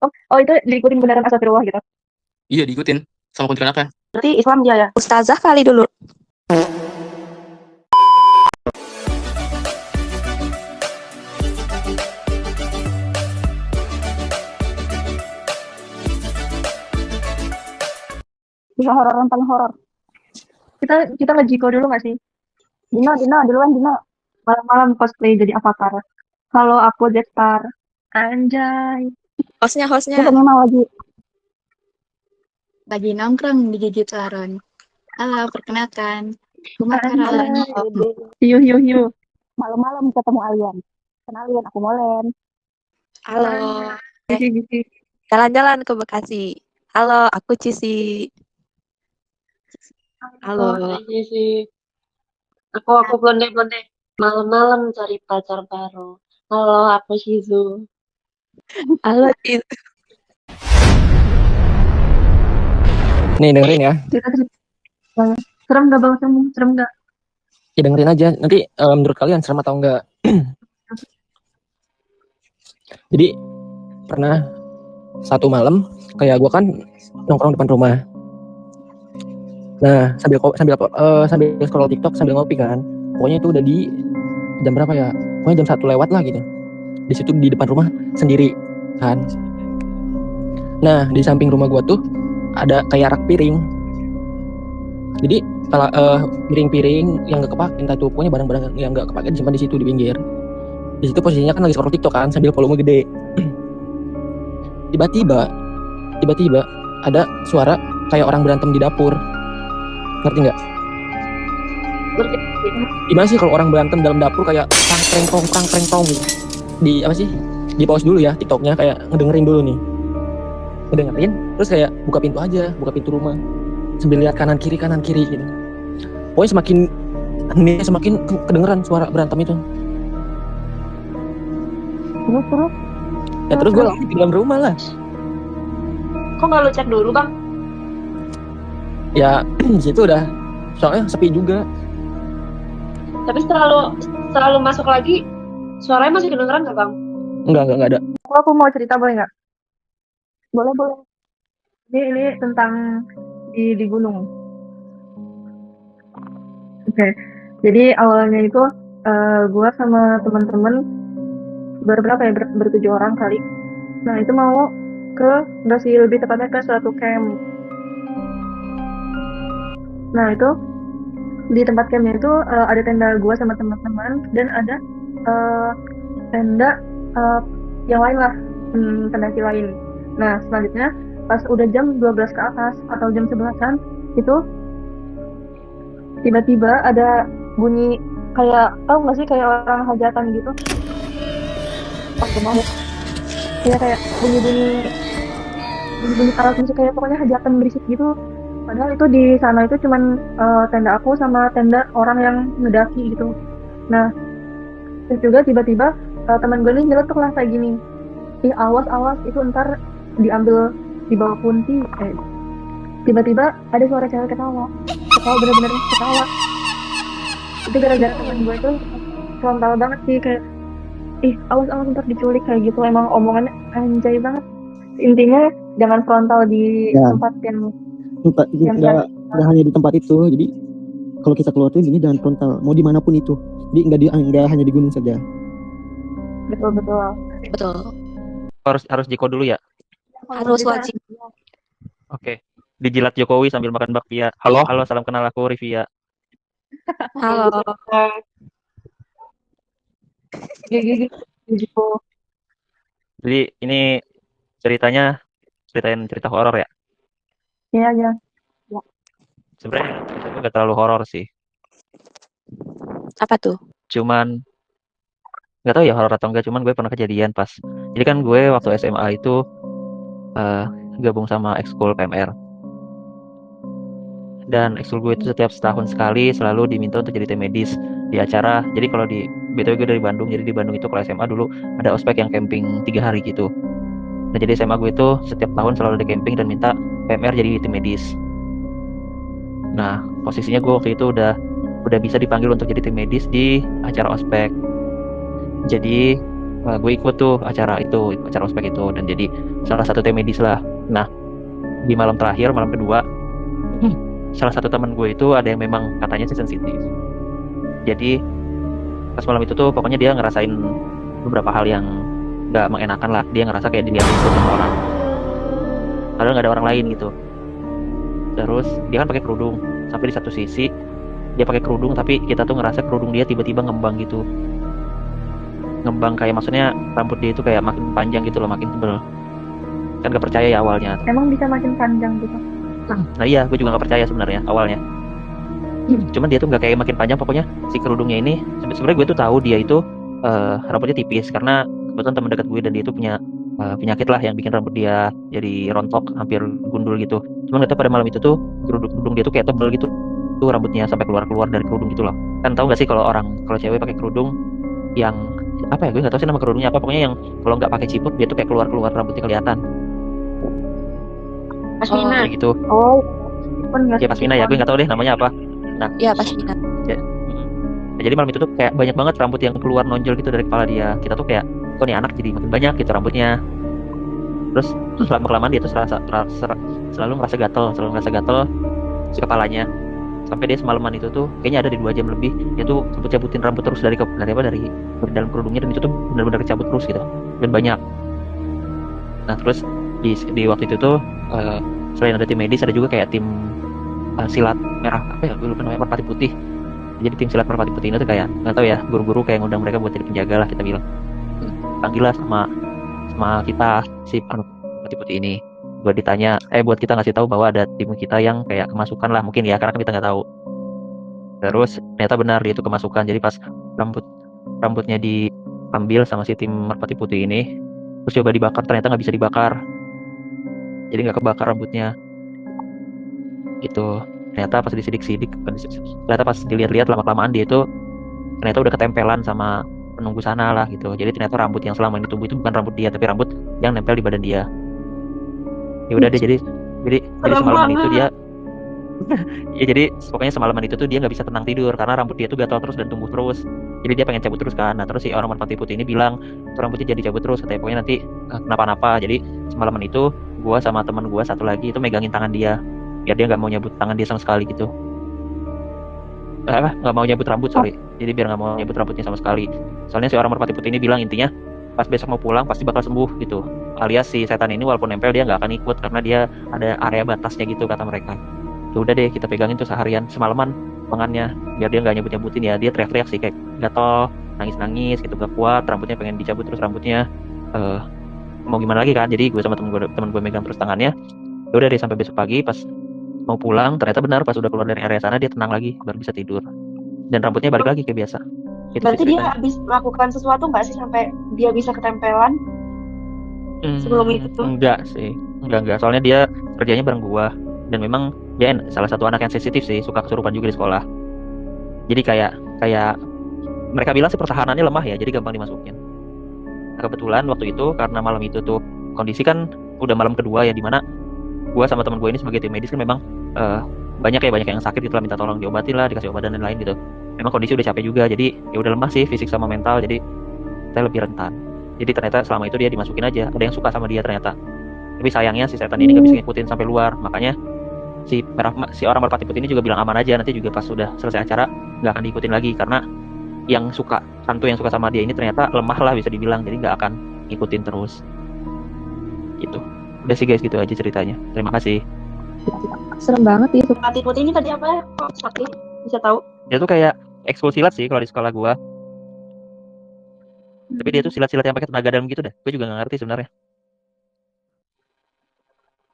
Oh itu diikutin beneran astagfirullah gitu. Iya diikutin sama kuntilanaknya. Berarti Islam dia ya. Ustazah kali dulu. Bisa horor yang paling horor. Kita ngejiko dulu nggak sih? Dina duluan Dina. Malam-malam cosplay jadi avatar. Kalau aku Jetstar. Anjay. Hostnya Terus ini mau lagi nongkrong di Gigi Saron. Halo, perkenalkan. Kumakaraan. Hiu. Malam-malam ketemu alien. Kenalin aku Molen. Halo. Gisi. Jalan-jalan ke Bekasi. Halo, aku Cisi. Halo. Sih. Aku blonde. Malam-malam cari pacar baru. Halo, aku Shizu. Halo, Cisi. Nih dengerin ya. Serem nggak bang? Serem nggak? Ya dengerin aja. Nanti menurut kalian serem atau enggak? Jadi pernah satu malam kayak gue kan nongkrong depan rumah. Nah sambil scroll TikTok sambil ngopi kan. Pokoknya itu udah di jam berapa ya? Pokoknya jam 1 lewat lah gitu. Di situ di depan rumah sendiri kan. Nah di samping rumah gue tuh ada kayak rak piring. Jadi kalau piring-piring yang nggak kepake, entah itu pokoknya barang-barang yang nggak kepake disimpan di situ di pinggir. Di situ posisinya kan lagi scroll TikTok kan sambil volume gede. Tiba-tiba ada suara kayak orang berantem di dapur. Ngerti nggak? Gimana sih kalau orang berantem dalam dapur kayak prang tong gitu. Di apa sih? Di pause dulu ya TikToknya kayak ngedengerin dulu nih. Ngedengerin terus kayak buka pintu rumah. Sambil lihat kanan kiri gitu. Pokoknya semakin kedengeran suara berantem itu. Terus. Ya terus gue lari di dalam rumah lah. Kok nggak lu cek dulu, Bang? Ya di situ udah soalnya sepi juga. Tapi setelah lu masuk lagi, suaranya masih kedengeran nggak, Bang? Enggak ada. Aku mau cerita boleh nggak? Boleh. Ini tentang di gunung. Oke. Jadi awalnya itu gue sama teman-teman bertujuh orang kali. Nah itu mau nggak sih, lebih tepatnya ke suatu camp. Nah itu di tempat campnya itu ada tenda gue sama teman-teman dan ada tenda yang lain lah, pendaki lain. Nah selanjutnya pas udah jam 12 ke atas atau jam 11-an itu tiba-tiba ada bunyi kayak, tau nggak sih kayak orang hajatan gitu. Banget. Ya kayak bunyi alat musik kayak pokoknya hajatan berisik gitu. Padahal itu di sana itu cuman tenda aku sama tenda orang yang ngedaki gitu. Nah terus juga tiba-tiba teman gue ini nyeletuk lah kayak gini, awas itu ntar diambil dibawa kunti. Tiba-tiba ada suara cewek ketawa bener-bener ketawa. Itu gara-gara teman gue itu frontal banget sih, kayak awas ntar diculik kayak gitu. Emang omongannya anjay banget. Intinya jangan frontal di tempat yang nggak hanya di tempat itu. Jadi kalau kita keluar tuh ini jangan frontal, mau dimanapun itu. Jadi nggak hanya di gunung saja. Betul. Harus Jiko dulu ya. Harus wajib. Oke. Dijilat Jokowi sambil makan bakpia. Halo, salam kenal, aku Rivia. Halo. Gitu. Jadi ini ceritain cerita horor ya. Iya. Sebenarnya itu nggak terlalu horor sih. Apa tuh? Cuman nggak tahu ya horor atau enggak. Cuman gue pernah kejadian pas. Jadi kan gue waktu SMA itu gabung sama ekskul PMR. Dan ekskul gue itu setiap setahun sekali selalu diminta untuk jadi tim medis di acara. Jadi kalau di BTW gue dari Bandung, jadi di Bandung itu kalau SMA dulu ada ospek yang camping 3 hari gitu. Nah jadi SMA gue itu setiap tahun selalu ada camping dan minta PMR jadi tim medis. Nah posisinya gue waktu itu udah bisa dipanggil untuk jadi tim medis di acara ospek. Jadi gue ikut tuh acara itu, acara ospek itu, dan jadi salah satu tim medis lah. Nah, di malam terakhir, malam kedua, salah satu teman gue itu ada yang memang katanya sih sensitif. Jadi pas malam itu tuh pokoknya dia ngerasain beberapa hal yang nggak mengenakan lah. Dia ngerasa kayak dilihatin tuh sama orang, padahal nggak ada orang lain gitu. Terus dia kan pakai kerudung, sampai di satu sisi dia pakai kerudung, tapi kita tuh ngerasa kerudung dia tiba-tiba ngembang gitu. Ngembang kayak maksudnya rambut dia itu kayak makin panjang gitu loh, makin tebel. Kan gak percaya ya awalnya. Emang bisa makin panjang gitu. Nah iya, gue juga gak percaya sebenarnya awalnya. Cuman dia tuh nggak kayak makin panjang, pokoknya si kerudungnya ini sebenarnya gue tuh tahu dia itu rambutnya tipis karena kebetulan teman dekat gue dan dia itu punya penyakit lah yang bikin rambut dia jadi rontok, hampir gundul gitu. Cuman nggak tahu pada malam itu tuh kerudung dia tuh kayak tebel gitu tuh rambutnya sampai keluar dari kerudung gitu loh. Kan tahu nggak sih kalau cewek pakai kerudung yang apa ya, gue nggak tahu sih nama kerudungnya apa, pokoknya yang kalau nggak pakai ciput dia tuh kayak keluar rambutnya kelihatan Pasmina. kayak gitu. Oh, kan nggak Ya pasmina ya, gue nggak tahu deh namanya apa. Ya pasti. Nah, jadi malam itu tuh kayak banyak banget rambut yang keluar nonjol gitu dari kepala dia. Kita tuh kayak, kok nih anak jadi makin banyak gitu rambutnya. Terus lama-kelamaan dia tuh selalu ngerasa gatel si kepalanya. Sampai dia semalaman itu tuh kayaknya ada di 2 jam lebih, dia tuh cabut-cabutin rambut terus dari dalam kerudungnya, dan itu tuh benar-benar kecabut terus gitu. Dan banyak. Nah, terus di waktu itu tuh selain ada tim medis, ada juga kayak tim silat merah, apa ya, gue lupa namanya, merpati putih. Jadi tim silat merpati putih ini tuh kayak nggak tahu ya, guru-guru kayak ngundang mereka buat jadi penjaga lah, kita bilang. Panggil lah sama kita si merpati putih ini, buat ditanya, buat kita ngasih tahu bahwa ada tim kita yang kayak kemasukan lah mungkin ya, karena kan kita nggak tahu. Terus ternyata benar dia itu kemasukan. Jadi pas rambutnya diambil sama si tim merpati putih ini, terus coba dibakar, ternyata nggak bisa dibakar, jadi nggak kebakar rambutnya gitu. Ternyata pas ternyata pas dilihat-lihat lama-kelamaan dia itu ternyata udah ketempelan sama penunggu sana lah gitu. Jadi ternyata rambut yang selama ini tumbuh itu bukan rambut dia, tapi rambut yang nempel di badan dia. Ya udah deh, jadi semalaman itu dia ya jadi pokoknya semalaman itu tuh dia nggak bisa tenang tidur karena rambut dia tuh gatal terus dan tumbuh terus. Jadi dia pengen cabut terus kan. Nah, terus si orang merpati putih ini bilang tuh rambutnya jadi cabut terus, katanya pokoknya nanti kenapa-napa. Jadi semalaman itu gua sama teman gua satu lagi itu megangin tangan dia biar dia nggak mau nyabut tangan dia sama sekali gitu. Nggak mau nyabut rambut, sorry. Jadi biar nggak mau nyabut rambutnya sama sekali. Soalnya si orang merpati putih ini bilang intinya pas besok mau pulang pasti bakal sembuh gitu. Alias si setan ini walaupun nempel dia nggak akan ikut karena dia ada area batasnya gitu kata mereka. Ya udah deh, kita pegangin tuh seharian semalaman tangannya biar dia nggak nyabut-nyabutin ya. Dia teriak-teriak sih kayak gatel, nangis-nangis gitu, gak kuat, rambutnya pengen dicabut terus rambutnya. Mau gimana lagi kan? Jadi gue sama temen gue megang terus tangannya. Ya udah deh sampai besok pagi pas mau pulang, ternyata benar pas udah keluar dari area sana dia tenang lagi, baru bisa tidur. Dan rambutnya balik lagi kayak biasa. Itu Berarti sih dia ceritanya. habis melakukan sesuatu nggak sih sampai dia bisa ketempelan sebelum itu tuh? Enggak sih, enggak. Soalnya dia kerjanya bareng gua dan memang dia salah satu anak yang sensitif sih, suka kesurupan juga di sekolah. Jadi kayak mereka bilang sih pertahanannya lemah ya, jadi gampang dimasukin. Nah, kebetulan waktu itu karena malam itu tuh kondisi kan udah malam kedua ya, dimana gua sama teman gue ini sebagai tim medis kan memang banyak yang sakit gitu lah, minta tolong diobatin lah, dikasih obat dan lain-lain gitu. Memang kondisi udah capek juga, jadi ya udah lemah sih fisik sama mental, jadi saya lebih rentan. Jadi ternyata selama itu dia dimasukin aja, ada yang suka sama dia ternyata. Tapi sayangnya si setan ini nggak bisa ngikutin sampai luar, makanya si orang merpati putih ini juga bilang aman aja, nanti juga pas sudah selesai acara nggak akan diikutin lagi karena hantu yang suka sama dia ini ternyata lemah lah bisa dibilang, jadi nggak akan ngikutin terus. Gitu. Udah sih guys, gitu aja ceritanya. Terima kasih. Serem banget ya. Merpati putih ini tadi apa ya? Kok sakit? Bisa tahu? Dia tuh kayak ekskul silat sih kalau di sekolah gua. Tapi dia tuh silat-silat yang pakai tenaga dalam gitu deh. Gue juga nggak ngerti sebenarnya.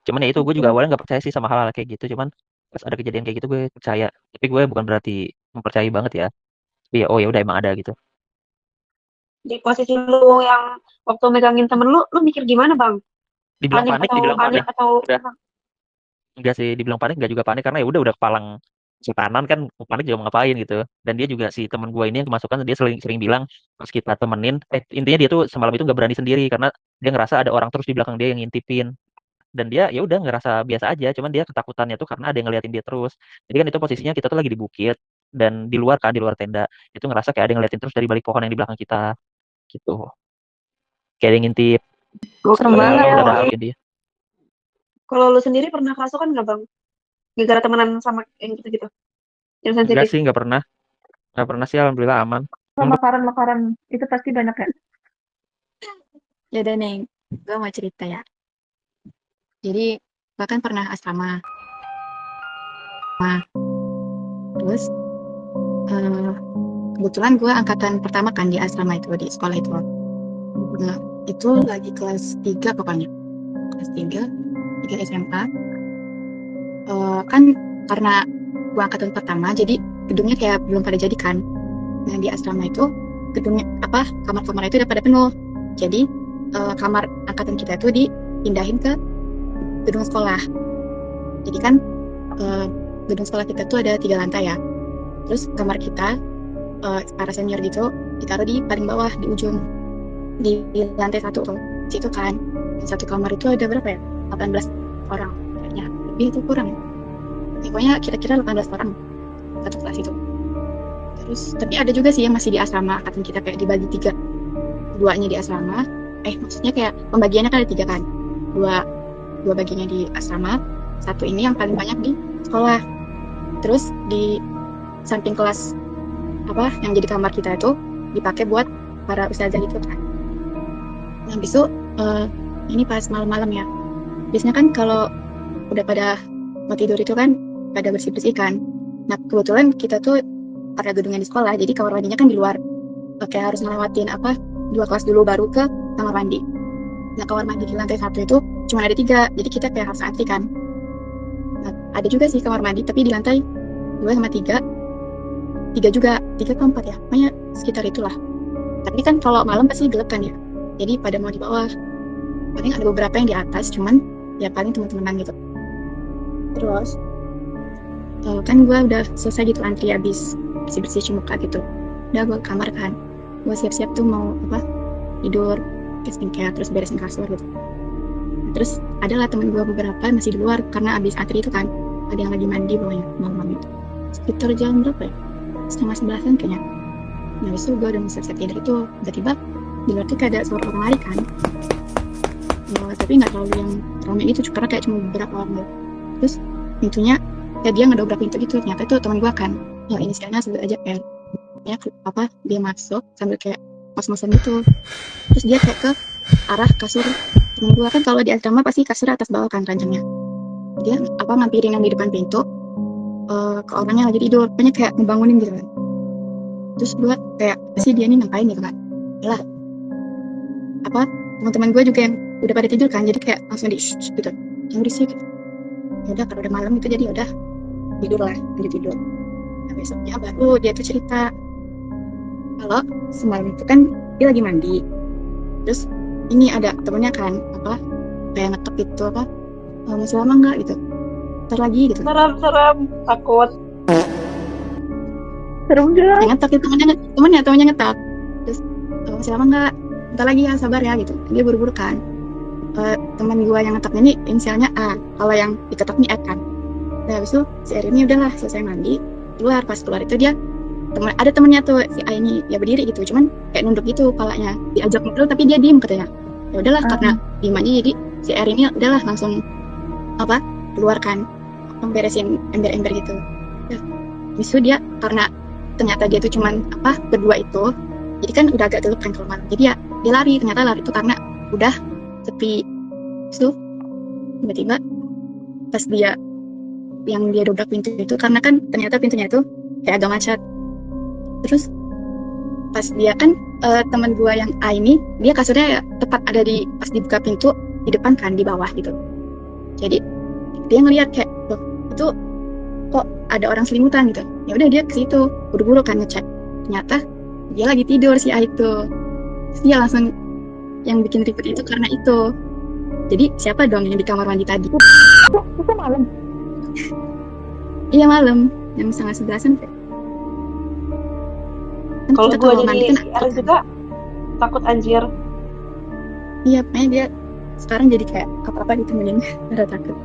Cuman ya itu, gue juga awalnya nggak percaya sih sama hal-hal kayak gitu. Cuman pas ada kejadian kayak gitu gue percaya. Tapi gue bukan berarti mempercayai banget ya. Tapi ya, oh ya udah emang ada gitu. Di posisi lu yang waktu megangin temen lu mikir gimana, Bang? Dibilang panik, dibilang panik. atau Udah. Enggak sih, dibilang panik enggak juga panik karena ya udah kepalang setanan kan, mau panik juga mau ngapain gitu. Dan dia juga si teman gue ini yang kemasukan, dia sering bilang pas kita temenin, intinya dia tuh semalam itu nggak berani sendiri karena dia ngerasa ada orang terus di belakang dia yang ngintipin. Dan dia ya udah ngerasa biasa aja, cuman dia ketakutannya tuh karena ada yang ngeliatin dia terus. Jadi kan itu posisinya kita tuh lagi di bukit dan di luar tenda, itu ngerasa kayak ada yang ngeliatin terus dari balik pohon yang di belakang kita gitu. kayak ada yang ngintip. Serem Padahal banget. udah ada alatnya dia. Kalau lu sendiri pernah kerasukan nggak bang? Gara-gara temenan sama yang gitu-gitu, yang Enggak sensitif. sih, nggak pernah sih, alhamdulillah aman. Makaran itu pasti banyak ya. Ya udah Neng, gue mau cerita ya. Jadi bahkan pernah asrama. Terus kebetulan gue angkatan pertama kan di asrama itu, di sekolah itu. Nah, itu lagi kelas 3 pokoknya. Kelas 3 SMA. Kan karena gue angkatan pertama, jadi gedungnya kayak belum pada jadi kan. Nah, di asrama itu gedungnya kamar-kamar itu udah pada penuh. Jadi kamar angkatan kita itu dipindahin ke gedung sekolah. Jadi kan gedung sekolah kita tuh ada 3 lantai ya. Terus kamar kita para senior gitu ditaruh di paling bawah di ujung di lantai 1 tuh. Situ kan. Dan satu kamar itu ada berapa ya? 18 orang kayaknya. Lebih itu kurang. Ya, pokoknya kira-kira 18 orang satu kelas itu. Terus tapi ada juga sih yang masih di asrama angkatan kita kayak dibagi 3. 2-nya di asrama. Maksudnya kayak pembagiannya kan ada 3 kan. 2 bagiannya di asrama, 1 ini yang paling banyak di sekolah. Terus di samping kelas yang jadi kamar kita itu dipakai buat para ustazah itu kan. Nah besok ini pas malam-malam ya. Biasanya kan kalau udah pada mau tidur itu kan pada bersih-bersih kan. Nah kebetulan kita tuh pada gedungnya di sekolah, jadi kamar mandinya kan di luar. Kayak harus ngelewatin 2 kelas dulu baru ke kamar mandi. Nah kamar mandi di lantai 1 itu cuma ada 3, jadi kita kayak harus antri kan. Nah, ada juga sih kamar mandi, tapi di lantai 2 sama 3 juga, 3 ke 4 ya, pokoknya sekitar itulah. Tapi kan kalau malam pasti gelap kan ya, jadi pada mau di bawah. Paling ada beberapa yang di atas, cuman ya paling teman-temanan gitu. Terus kan gue udah selesai gitu antri habis bersih-bersih muka gitu. Udah gue ke kamar kan, gue siap-siap tuh mau tidur, ke skincare, terus beresin kasur gitu. Terus adalah temen gue beberapa masih di luar karena abis antri itu kan ada yang lagi mandi pokoknya malam itu sekitar jam berapa ya, 10:30 kayaknya. Nah habis itu gue udah siap-siap tidur itu tiba-tiba di luar tuh kayak ada suara orang lari kan. Tapi nggak terlalu yang ramai itu karena kayak cuma beberapa orang gitu. Terus pintunya kayak dia ngedobrak pintu gitu, ternyata itu teman gue kan. Inisialnya sebut aja R. Ya dia masuk sambil kayak mas-masan gitu. Terus dia kayak ke arah kasur temen gue kan. Kalau di asrama pasti kasur atas bawah kan rancangnya. Dia ngampirin yang di depan pintu ke orangnya lagi tidur, pokoknya kayak ngebangunin gitu kan. Terus gue kayak sih dia ini ngapain gitu kan. Yalah teman-teman gue juga yang udah pada tidur kan, jadi kayak langsung di gitu, yang berisik gitu. Ya udah kalau udah malam itu jadi udah tidur lah, lanjut tidur. Nah besoknya baru dia tuh cerita kalau semalam itu kan dia lagi mandi, terus ini ada temennya kan kayak ngetok gitu masih lama nggak gitu, ntar lagi gitu. Serem, takut. Serem juga. Yang ngetok itu temennya ngetok, terus masih lama nggak, ntar lagi ya, sabar ya gitu. Dia buru-buru kan. Teman gue yang ngetoknya ini inisialnya A, kalau yang diketok ini F kan. Nah habis itu si R ini udahlah selesai mandi keluar. Pas keluar itu dia ada temennya tuh si A ini ya berdiri gitu, cuman kayak nunduk gitu kepalanya, diajak ngobrol tapi dia diem katanya. Ya udahlah karena diem aja, jadi si R ini udahlah langsung keluar kan, beresin ember-ember gitu. Ya, habis itu dia karena ternyata dia tuh cuman berdua itu, jadi kan udah agak gelap kan kalau malam, jadi ya dia lari. Ternyata lari itu karena udah sepi. Terus tiba-tiba pas dia dobrak pintu itu, karena kan ternyata pintunya itu kayak agak macet. Terus pas dia kan teman gua yang A ini, dia kasurnya ya tepat ada pas dibuka pintu di depan kan, di bawah gitu. Jadi dia ngeliat kayak itu kok ada orang selimutan gitu. Ya udah dia ke situ buru-buru kan ngecek. Ternyata dia lagi tidur si A itu. Terus dia langsung yang bikin ribet itu karena itu. Jadi siapa dong yang di kamar mandi tadi? Itu malam. Iya malam, jam 10:30 kayak. Kalau Kita gue kalau mandi jadi kan R juga takut anjir. Iya, makanya dia sekarang jadi kayak apa-apa ditemenin, rada takut.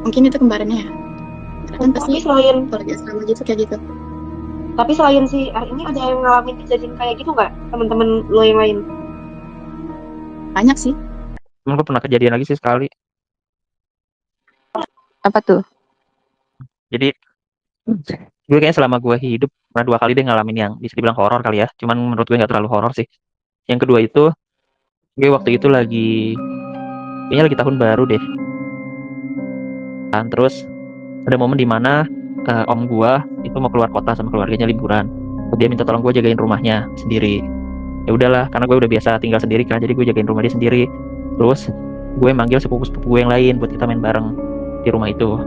Mungkin itu kembarannya ya. Karena kan pasti Tapi selain kalau di asrama gitu kayak gitu. si R ini ada yang ngalamin kejadian kayak gitu nggak? Teman-teman lo yang lain? banyak sih. Cuman gue pernah kejadian lagi sih sekali. Apa tuh? Jadi gue kayaknya selama gue hidup pernah 2 kali deh ngalamin yang bisa dibilang horor kali ya. Cuman menurut gue nggak terlalu horor sih. Yang kedua itu gue waktu itu kayaknya lagi tahun baru deh. Terus ada momen dimana om gue itu mau keluar kota sama keluarganya liburan. Dia minta tolong gue jagain rumahnya sendiri. Ya udahlah, karena gue udah biasa tinggal sendiri kan, jadi gue jagain rumah dia sendiri. Terus gue manggil sepupu-sepupu gue yang lain buat kita main bareng di rumah itu.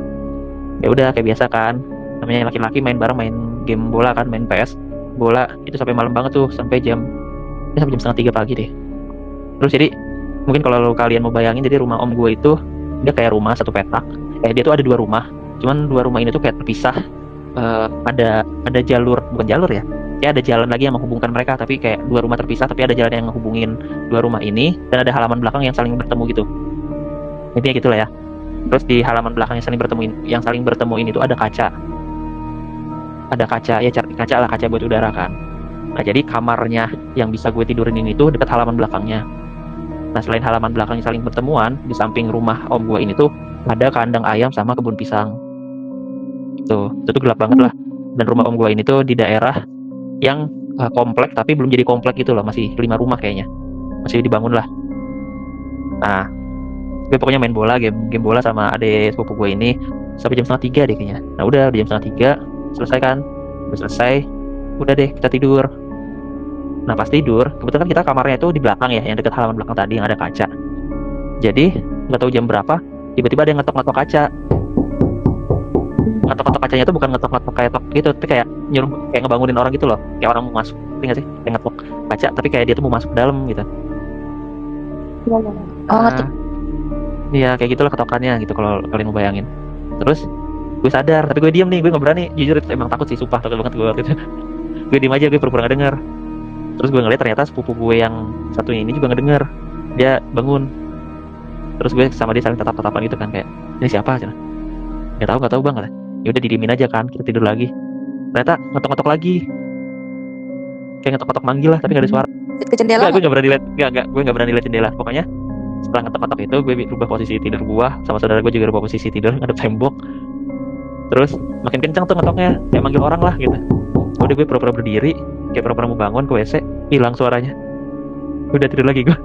Ya udah kayak biasa kan, namanya laki-laki main bareng, main game bola kan, main PS bola itu sampai malam banget tuh, sampai jam 2:30 pagi deh. Terus jadi mungkin kalau kalian mau bayangin, jadi rumah om gue itu dia kayak rumah satu petak. Dia tuh ada 2 rumah, cuman 2 rumah ini tuh kayak terpisah. Ada jalur, bukan jalur ya, ada jalan lagi yang menghubungkan mereka, tapi kayak 2 rumah terpisah tapi ada jalan yang menghubungin 2 rumah ini, dan ada halaman belakang yang saling bertemu gitu. Intinya gitulah ya. Terus di halaman belakang yang saling bertemu ini tuh ada kaca ya, kaca buat udara kan. Nah jadi kamarnya yang bisa gue tidurin ini tuh dekat halaman belakangnya. Nah selain halaman belakangnya saling bertemuan, di samping rumah om gue ini tuh ada kandang ayam sama kebun pisang. Itu tuh gelap banget lah. Dan rumah om gue ini tuh di daerah yang komplek tapi belum jadi komplek gitu loh, masih 5 rumah kayaknya, masih dibangun lah. Nah gue pokoknya main bola, game bola sama adik sepupu gue ini sampai jam 2:30 deh kayaknya. Nah udah jam 2:30 selesai kan, udah selesai, udah deh kita tidur. Nah pas tidur, kebetulan kita kamarnya itu di belakang ya, yang dekat halaman belakang tadi yang ada kaca. Jadi nggak tahu jam berapa, tiba-tiba ada yang ngetok-ngetok kaca. Ngetok-ngetok kacanya itu bukan ngetok-ngetok kayak tok gitu, tapi kayak nyuruh, kayak ngebangunin orang gitu loh, kayak orang mau masuk, ngerti nggak sih? Kayak ngetok kaca, tapi kayak dia tuh mau masuk ke dalam gitu. Oh, ngerti. Iya kayak gitulah ketokannya gitu kalau kalian mau bayangin. Terus gue sadar, tapi gue diem nih, gue nggak berani, jujur emang takut sih, sumpah takut banget gue waktu itu. Gue diem aja, gue pura-pura nggak denger. Terus gue ngeliat ternyata sepupu gue yang satunya ini juga nggak denger, dia bangun. Terus gue sama dia saling tatap-tatapan gitu kan, kayak ini siapa aja? Nggak tahu bang, kata. Ya udah didiemin aja kan, kita tidur lagi. Ternyata ngetok-ngetok lagi, kayak ngetok-ngetok manggil lah, tapi nggak ada suara. Ke jendela. Gue nggak berani lihat, gue nggak berani lihat jendela. Pokoknya setelah ngetok-ngetok itu gue rubah posisi tidur gue, sama saudara gue juga rubah posisi tidur ngadep tembok. Terus makin kencang tuh ngetoknya, kayak manggil orang lah gitu. Udah gue pura-pura berdiri, kayak pura-pura mau bangun ke WC, hilang suaranya. Udah tidur lagi gue.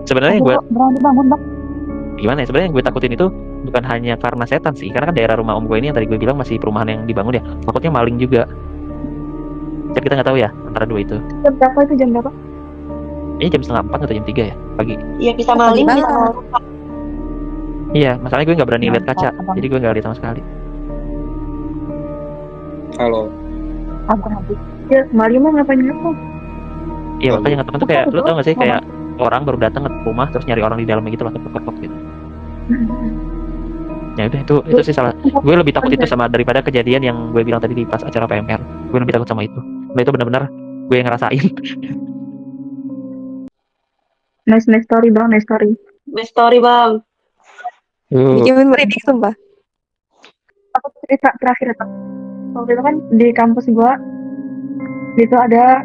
Sebenarnya gue berani bangun bang. gimana ya, sebenarnya yang gue takutin itu bukan hanya karena setan sih, karena kan daerah rumah om gue ini yang tadi gue bilang masih perumahan yang dibangun ya, takutnya maling juga. Jadi kita nggak tahu ya antara 2 itu. Jam berapa itu, jam berapa? Ini jam 3:30 atau jam 3 ya pagi. Iya bisa Pagi maling, banget. bisa Iya, masalahnya gue nggak berani lihat kaca, Abang. jadi gue nggak lihat sama sekali. Halo. Abang. Ya Mario mah ngapain apa? Iya makanya ngetok tuh kayak, lu tau gak sih, kayak orang baru datang ke rumah terus nyari orang di dalamnya gitu lah, ketok gitu. Ya udah itu sih salah. Gue lebih takut itu sama daripada kejadian yang gue bilang tadi di pas acara PMR. Gue lebih takut sama itu. Nah itu benar-benar gue ngerasain. Nice story bang, nice story. Nice story bang. Bikin merinding sumpah. Aku cerita terakhir itu. Waktu itu kan di kampus gua itu ada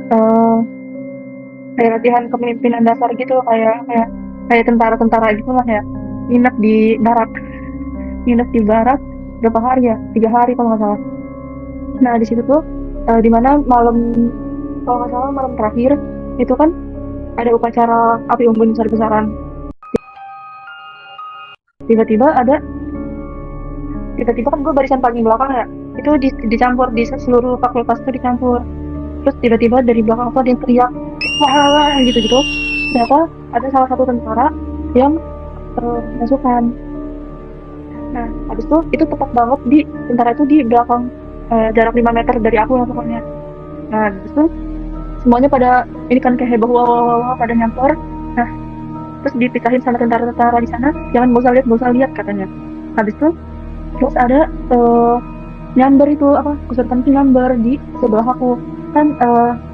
kayak latihan kepemimpinan dasar gitu, kayak tentara gitu lah ya. Nginep di barak berapa hari ya? 3 hari kalau nggak salah. Nah di situ tuh dimana malam, kalau nggak salah malam terakhir itu kan ada upacara api unggun besar-besaran. Tiba-tiba kan gue barisan paling belakang ya, itu dicampur di seluruh fakultas itu dicampur. Terus tiba-tiba dari belakang tuh ada yang teriak wah gitu. Ternyata ada salah satu tentara yang masukkan. Nah habis itu tepat banget di tentara itu di belakang, jarak 5 meter dari aku yang pokoknya. Nah habis itu semuanya pada ini kan kayak heboh wah pada nyamper. Nah terus dipisahin sama tentara-tentara di sana, jangan gak usah lihat katanya. Habis itu terus ada nyamber itu apa, kesurupan itu nyamber di sebelah aku kan,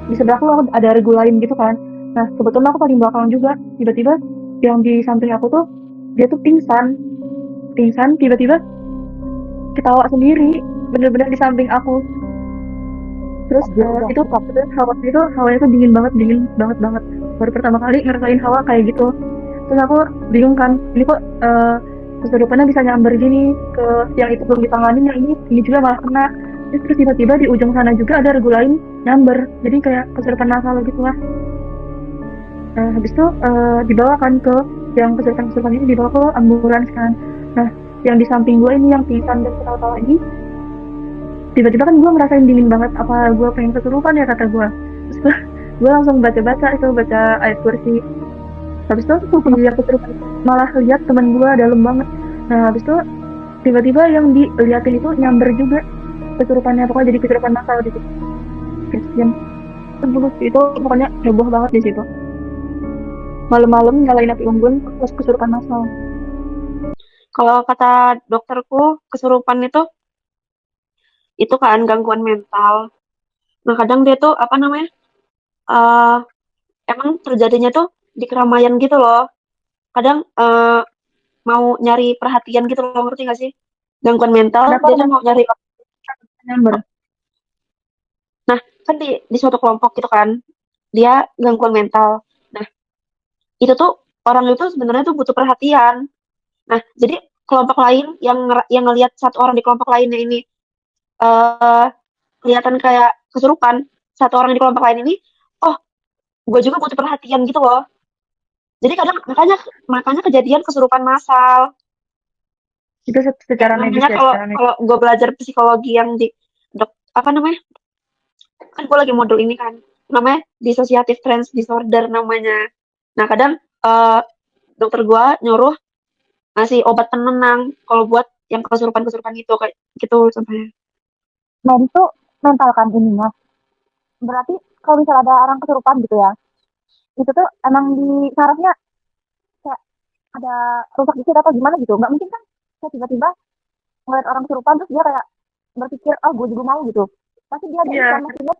di sebelah aku ada regu lain gitu kan. Nah kebetulan aku paling belakang juga. Tiba-tiba yang di samping aku tuh dia tuh pingsan tiba-tiba ketawa sendiri, bener-bener di samping aku. Terus itu hawanya tuh dingin banget. baru pertama kali ngerasain hawa kayak gitu. Terus aku bingung kan, ini kok kesurupannya bisa nyamber gini ke yang itu belum ditanganin, yang ini juga malah kena. Terus tiba-tiba di ujung sana juga ada regu lain nyamber, jadi kayak kesurupan masal gitu lah. Habis itu dibawa kan ke yang kesurupan ini, dibawa ke ambulans kan. Nah, yang di samping gue ini yang pingsan dan ketawa-tawa ini, tiba-tiba kan gue ngerasain dingin banget, apa gue pengen kesurupan ya kata gue. Terus gue langsung baca ayat kursi. Habis itu yang kesurupan malah lihat teman gue dalam banget. Nah, habis itu tiba-tiba yang diliatin itu nyamber juga kesurupannya, pokoknya jadi kesurupan masal gitu. Kristen. Itu pokoknya heboh banget di situ. Malam-malam nyalain api unggun terus kesurupan masal. Kalau kata dokterku, kesurupan itu kan gangguan mental. Nah, kadang dia tuh apa namanya? Emang terjadinya tuh di keramaian gitu loh. Kadang mau nyari perhatian gitu loh, ngerti gak sih? Gangguan mental, Kenapa dia tuh mau nyari. nyamber? Nah, kan di suatu kelompok gitu kan, dia gangguan mental. Nah, itu tuh orang itu sebenarnya tuh butuh perhatian. Nah, jadi kelompok lain yang ngelihat satu orang di kelompok lainnya ini eh kelihatan kayak kesurupan, satu orang di kelompok lain ini, oh, gue juga butuh perhatian gitu loh. Jadi kadang makanya kejadian kesurupan massal. Itu secara medis Namanya ya, kalau secara medis. kalau gue belajar psikologi yang di apa namanya? Kan gue lagi modul ini kan, namanya dissociative trance disorder namanya. Nah, kadang dokter gue nyuruh ngasih obat penenang kalau buat yang kesurupan-kesurupan itu kayak gitu contohnya. Medis tuh mental kan ininya. Berarti kalau misalnya ada orang kesurupan gitu ya, itu tuh emang di sarafnya kayak ada rusak dikit atau gimana gitu. Nggak mungkin kan kayak tiba-tiba ngeliat orang kesurupan terus dia kayak berpikir, oh gue juga mau gitu. Pasti dia ada informasinya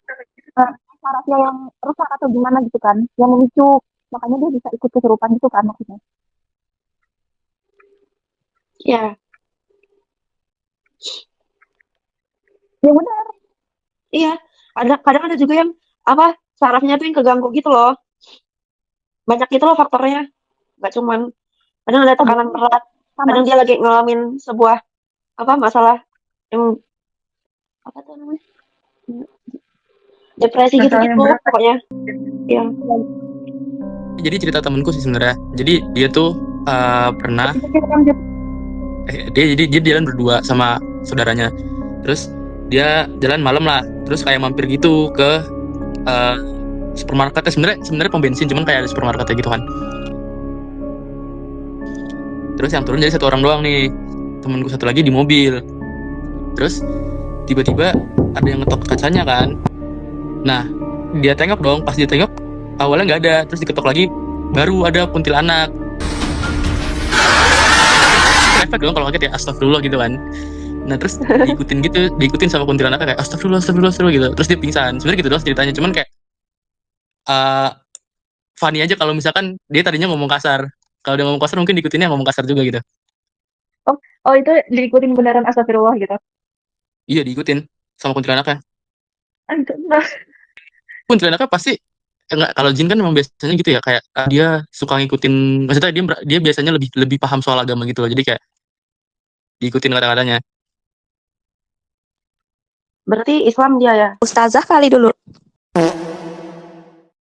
sarafnya yang rusak atau gimana gitu kan, yang memicu, makanya dia bisa ikut kesurupan gitu kan maksudnya. Ya, Yang benar. iya. Kadang ada juga yang apa sarafnya tuh yang keganggu gitu loh. Banyak gitu loh faktornya. Nggak cuman kadang ada tekanan berat, kadang dia lagi ngalamin sebuah apa masalah yang apa tuh namanya depresi gitu-gitu pokoknya. Ya. Jadi cerita temenku sih sebenarnya. Jadi dia tuh pernah dia jalan berdua sama saudaranya. Terus dia jalan malam lah. Terus kayak mampir gitu ke supermarketnya, sebenarnya pom bensin, cuman kayak ada supermarketnya gitu kan. Terus yang turun jadi satu orang doang nih, temenku satu lagi di mobil. Terus tiba-tiba ada yang ngetok kacanya kan. Nah, dia tengok dong, pas dia tengok awalnya nggak ada, terus diketok lagi baru ada kuntilanak. Efek dong kalau kaget ya, astagfirullah gitu kan. Nah, terus diikutin sama kuntilanaknya kayak astagfirullah gitu. Terus dia pingsan. Sebenarnya gitu doang ceritanya, cuman kayak funny aja kalau misalkan dia tadinya ngomong kasar. Kalau dia ngomong kasar mungkin diikutinnya ngomong kasar juga gitu. Oh itu diikutin beneran astagfirullah gitu? Iya, diikutin sama kuntilanaknya. Nah, Kuntilanaknya pasti enggak, kalau jin kan memang biasanya gitu ya, kayak dia suka ngikutin, maksudnya dia biasanya lebih paham soal agama gitu loh. Jadi kayak diikutin kata-katanya. Berarti Islam dia ya? Ustazah kali dulu.